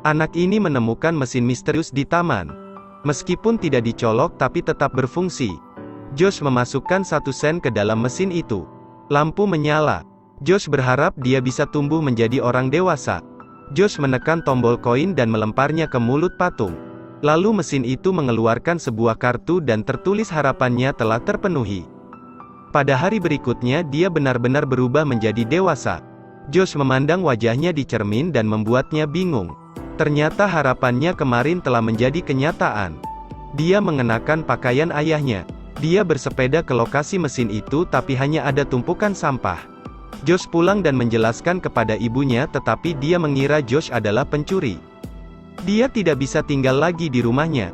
Anak ini menemukan mesin misterius di taman. Meskipun tidak dicolok tapi tetap berfungsi. Josh memasukkan 1 sen ke dalam mesin itu. Lampu menyala. Josh berharap dia bisa tumbuh menjadi orang dewasa. Josh menekan tombol koin dan melemparnya ke mulut patung. Lalu mesin itu mengeluarkan sebuah kartu dan tertulis harapannya telah terpenuhi. Pada hari berikutnya dia benar-benar berubah menjadi dewasa. Josh memandang wajahnya di cermin dan membuatnya bingung. Ternyata harapannya kemarin telah menjadi kenyataan. Dia mengenakan pakaian ayahnya. Dia bersepeda ke lokasi mesin itu tapi hanya ada tumpukan sampah. Josh pulang dan menjelaskan kepada ibunya tetapi dia mengira Josh adalah pencuri. Dia tidak bisa tinggal lagi di rumahnya.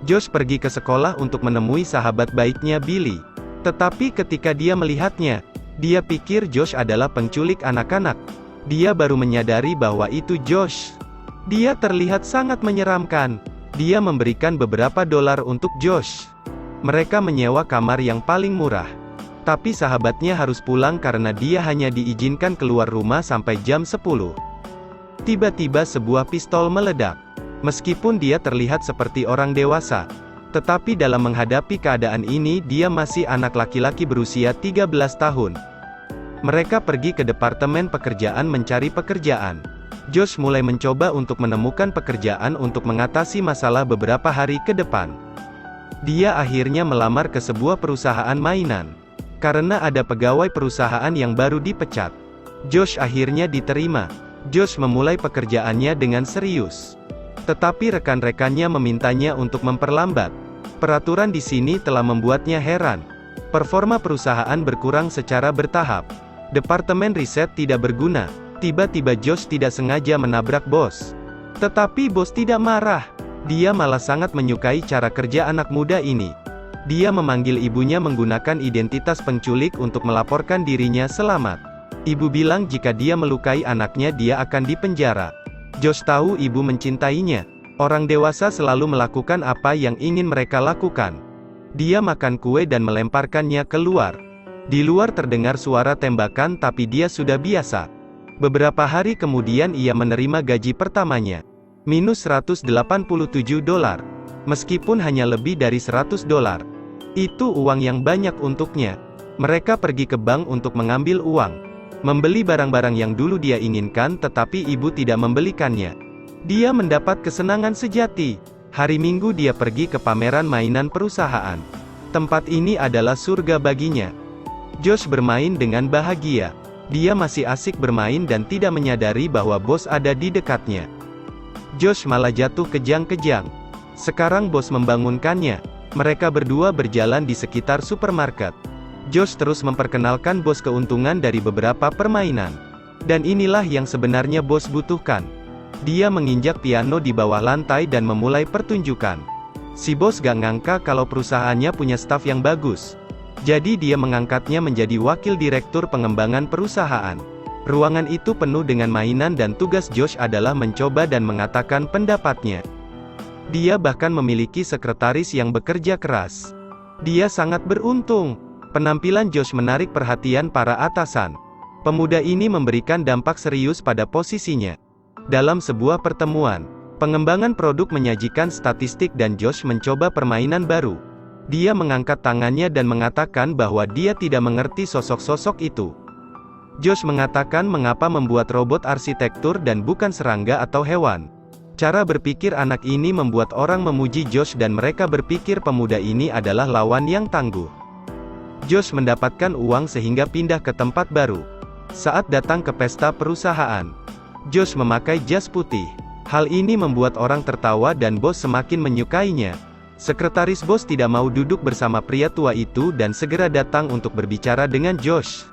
Josh pergi ke sekolah untuk menemui sahabat baiknya Billy. Tetapi ketika dia melihatnya, dia pikir Josh adalah penculik anak-anak. Dia baru menyadari bahwa itu Josh. Dia terlihat sangat menyeramkan. Dia memberikan beberapa dolar untuk Josh. Mereka menyewa kamar yang paling murah. Tapi sahabatnya harus pulang karena dia hanya diizinkan keluar rumah sampai jam 10. Tiba-tiba sebuah pistol meledak. Meskipun dia terlihat seperti orang dewasa, tetapi dalam menghadapi keadaan ini dia masih anak laki-laki berusia 13 tahun. Mereka pergi ke departemen pekerjaan mencari pekerjaan. Josh mulai mencoba untuk menemukan pekerjaan untuk mengatasi masalah beberapa hari ke depan. Dia akhirnya melamar ke sebuah perusahaan mainan. Karena ada pegawai perusahaan yang baru dipecat, Josh akhirnya diterima. Josh memulai pekerjaannya dengan serius. Tetapi rekan-rekannya memintanya untuk memperlambat. Peraturan di sini telah membuatnya heran. Performa perusahaan berkurang secara bertahap. Departemen riset tidak berguna. Tiba-tiba Josh tidak sengaja menabrak bos. Tetapi bos tidak marah. Dia malah sangat menyukai cara kerja anak muda ini. Dia memanggil ibunya menggunakan identitas penculik untuk melaporkan dirinya selamat. Ibu bilang jika dia melukai anaknya dia akan dipenjara. Josh tahu ibu mencintainya. Orang dewasa selalu melakukan apa yang ingin mereka lakukan. Dia makan kue dan melemparkannya keluar. Di luar terdengar suara tembakan tapi dia sudah biasa. Beberapa hari kemudian ia menerima gaji pertamanya. Minus 187 dolar. Meskipun hanya lebih dari 100 dolar. Itu uang yang banyak untuknya. Mereka pergi ke bank untuk mengambil uang. Membeli barang-barang yang dulu dia inginkan tetapi ibu tidak membelikannya. Dia mendapat kesenangan sejati. Hari Minggu dia pergi ke pameran mainan perusahaan. Tempat ini adalah surga baginya. Josh bermain dengan bahagia. Dia masih asik bermain dan tidak menyadari bahwa bos ada di dekatnya. Josh malah jatuh kejang-kejang. Sekarang bos membangunkannya. Mereka berdua berjalan di sekitar supermarket. Josh terus memperkenalkan bos keuntungan dari beberapa permainan. Dan inilah yang sebenarnya bos butuhkan. Dia menginjak piano di bawah lantai dan memulai pertunjukan. Si bos gak ngangka kalau perusahaannya punya staf yang bagus. Jadi dia mengangkatnya menjadi wakil direktur pengembangan perusahaan. Ruangan itu penuh dengan mainan dan tugas Josh adalah mencoba dan mengatakan pendapatnya. Dia bahkan memiliki sekretaris yang bekerja keras. Dia sangat beruntung. Penampilan Josh menarik perhatian para atasan. Pemuda ini memberikan dampak serius pada posisinya. Dalam sebuah pertemuan, pengembangan produk menyajikan statistik dan Josh mencoba permainan baru. Dia mengangkat tangannya dan mengatakan bahwa dia tidak mengerti sosok-sosok itu. Josh mengatakan mengapa membuat robot arsitektur dan bukan serangga atau hewan. Cara berpikir anak ini membuat orang memuji Josh dan mereka berpikir pemuda ini adalah lawan yang tangguh. Josh mendapatkan uang sehingga pindah ke tempat baru. Saat datang ke pesta perusahaan, Josh memakai jas putih. Hal ini membuat orang tertawa dan bos semakin menyukainya. Sekretaris bos tidak mau duduk bersama pria tua itu dan segera datang untuk berbicara dengan Josh.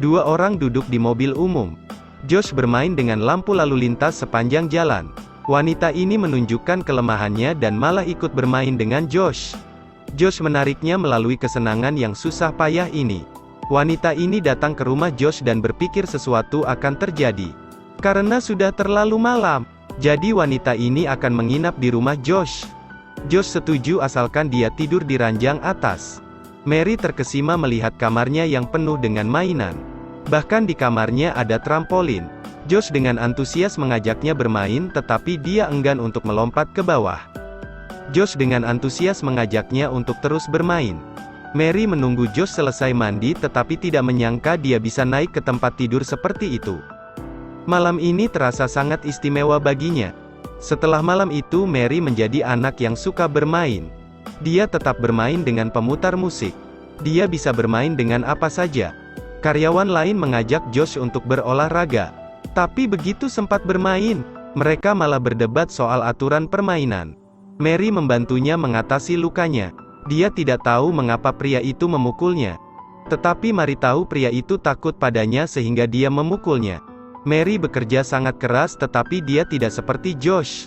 Dua orang duduk di mobil umum. Josh bermain dengan lampu lalu lintas sepanjang jalan. Wanita ini menunjukkan kelemahannya dan malah ikut bermain dengan Josh. Josh menariknya melalui kesenangan yang susah payah ini. Wanita ini datang ke rumah Josh dan berpikir sesuatu akan terjadi. Karena sudah terlalu malam, jadi wanita ini akan menginap di rumah Josh. Josh setuju asalkan dia tidur di ranjang atas. Mary terkesima melihat kamarnya yang penuh dengan mainan. Bahkan di kamarnya ada trampolin. Josh dengan antusias mengajaknya bermain tetapi dia enggan untuk melompat ke bawah. Josh dengan antusias mengajaknya untuk terus bermain. Mary menunggu Josh selesai mandi tetapi tidak menyangka dia bisa naik ke tempat tidur seperti itu. Malam ini terasa sangat istimewa baginya. Setelah malam itu Mary menjadi anak yang suka bermain. Dia tetap bermain dengan pemutar musik. Dia bisa bermain dengan apa saja. Karyawan lain mengajak Josh untuk berolahraga. Tapi begitu sempat bermain, mereka malah berdebat soal aturan permainan. Mary membantunya mengatasi lukanya. Dia tidak tahu mengapa pria itu memukulnya. Tetapi Mary tahu pria itu takut padanya sehingga dia memukulnya. Mary bekerja sangat keras tetapi dia tidak seperti Josh.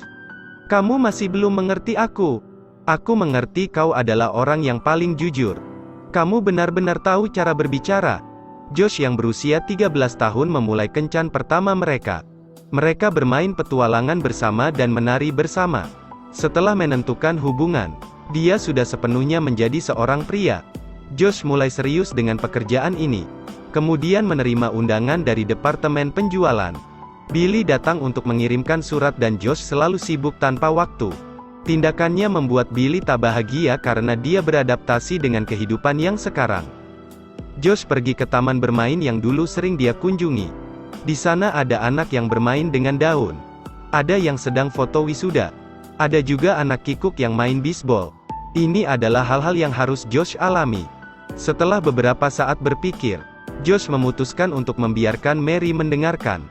"Kamu masih belum mengerti aku. Aku mengerti kau adalah orang yang paling jujur. Kamu benar-benar tahu cara berbicara." Josh yang berusia 13 tahun memulai kencan pertama mereka. Mereka bermain petualangan bersama dan menari bersama. Setelah menentukan hubungan, dia sudah sepenuhnya menjadi seorang pria. Josh mulai serius dengan pekerjaan ini. Kemudian menerima undangan dari departemen penjualan. Billy datang untuk mengirimkan surat dan Josh selalu sibuk tanpa waktu. Tindakannya membuat Billy tak bahagia karena dia beradaptasi dengan kehidupan yang sekarang. Josh pergi ke taman bermain yang dulu sering dia kunjungi. Di sana ada anak yang bermain dengan daun. Ada yang sedang foto wisuda. Ada juga anak kikuk yang main bisbol. Ini adalah hal-hal yang harus Josh alami. Setelah beberapa saat berpikir, Josh memutuskan untuk membiarkan Mary mendengarkan.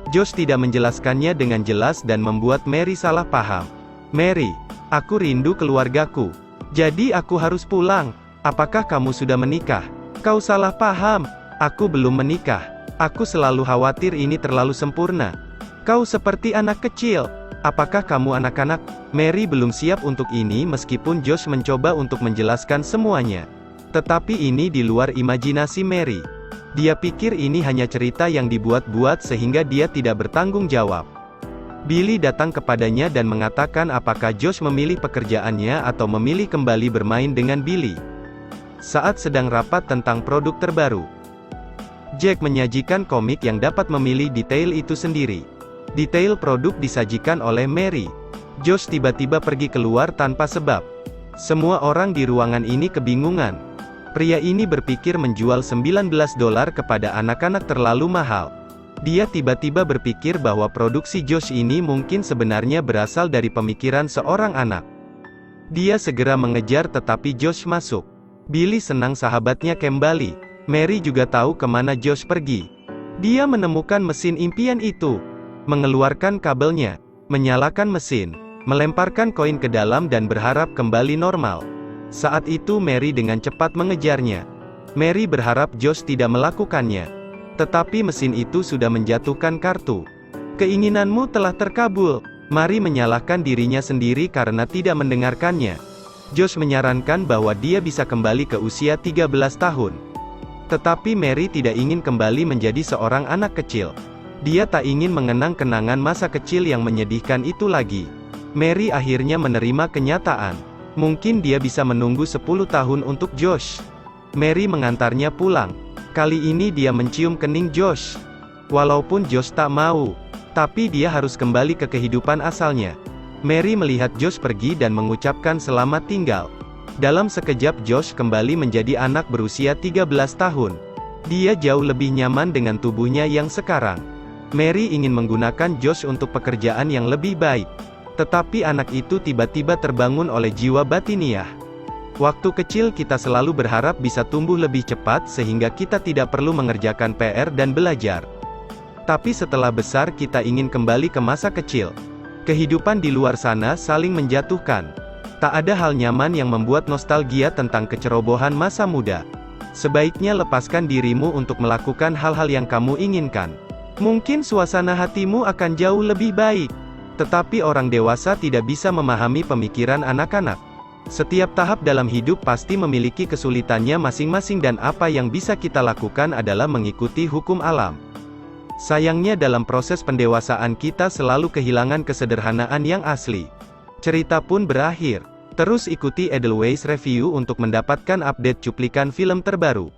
Josh tidak menjelaskannya dengan jelas dan membuat Mary salah paham. "Mary, aku rindu keluargaku. Jadi aku harus pulang. Apakah kamu sudah menikah?" "Kau salah paham. Aku belum menikah. Aku selalu khawatir ini terlalu sempurna. Kau seperti anak kecil. Apakah kamu anak-anak?" Mary belum siap untuk ini meskipun Josh mencoba untuk menjelaskan semuanya. Tetapi ini di luar imajinasi Mary. Dia pikir ini hanya cerita yang dibuat-buat sehingga dia tidak bertanggung jawab. Billy datang kepadanya dan mengatakan apakah Josh memilih pekerjaannya atau memilih kembali bermain dengan Billy. Saat sedang rapat tentang produk terbaru, Jack menyajikan komik yang dapat memilih detail itu sendiri. Detail produk disajikan oleh Mary. Josh tiba-tiba pergi keluar tanpa sebab. Semua orang di ruangan ini kebingungan. Pria ini berpikir menjual $19 kepada anak-anak terlalu mahal. Dia tiba-tiba berpikir bahwa produksi Josh ini mungkin sebenarnya berasal dari pemikiran seorang anak. Dia segera mengejar tetapi Josh masuk. Billy senang sahabatnya kembali. Mary juga tahu kemana Josh pergi. Dia menemukan mesin impian itu, mengeluarkan kabelnya, menyalakan mesin, melemparkan koin ke dalam dan berharap kembali normal. Saat itu Mary dengan cepat mengejarnya. Mary berharap Josh tidak melakukannya. Tetapi mesin itu sudah menjatuhkan kartu. "Keinginanmu telah terkabul." Mary menyalahkan dirinya sendiri karena tidak mendengarkannya. Josh menyarankan bahwa dia bisa kembali ke usia 13 tahun. Tetapi Mary tidak ingin kembali menjadi seorang anak kecil. Dia tak ingin mengenang kenangan masa kecil yang menyedihkan itu lagi. Mary akhirnya menerima kenyataan. Mungkin dia bisa menunggu 10 tahun untuk Josh. Mary mengantarnya pulang. Kali ini dia mencium kening Josh. Walaupun Josh tak mau, tapi dia harus kembali ke kehidupan asalnya. Mary melihat Josh pergi dan mengucapkan selamat tinggal. Dalam sekejap Josh kembali menjadi anak berusia 13 tahun. Dia jauh lebih nyaman dengan tubuhnya yang sekarang. Mary ingin menggunakan Josh untuk pekerjaan yang lebih baik. Tetapi anak itu tiba-tiba terbangun oleh jiwa batiniah. Waktu kecil kita selalu berharap bisa tumbuh lebih cepat sehingga kita tidak perlu mengerjakan PR dan belajar. Tapi setelah besar kita ingin kembali ke masa kecil. Kehidupan di luar sana saling menjatuhkan. Tak ada hal nyaman yang membuat nostalgia tentang kecerobohan masa muda. Sebaiknya lepaskan dirimu untuk melakukan hal-hal yang kamu inginkan. Mungkin suasana hatimu akan jauh lebih baik. Tetapi orang dewasa tidak bisa memahami pemikiran anak-anak. Setiap tahap dalam hidup pasti memiliki kesulitannya masing-masing dan apa yang bisa kita lakukan adalah mengikuti hukum alam. Sayangnya dalam proses pendewasaan kita selalu kehilangan kesederhanaan yang asli. Cerita pun berakhir. Terus ikuti Edelweiss Review untuk mendapatkan update cuplikan film terbaru.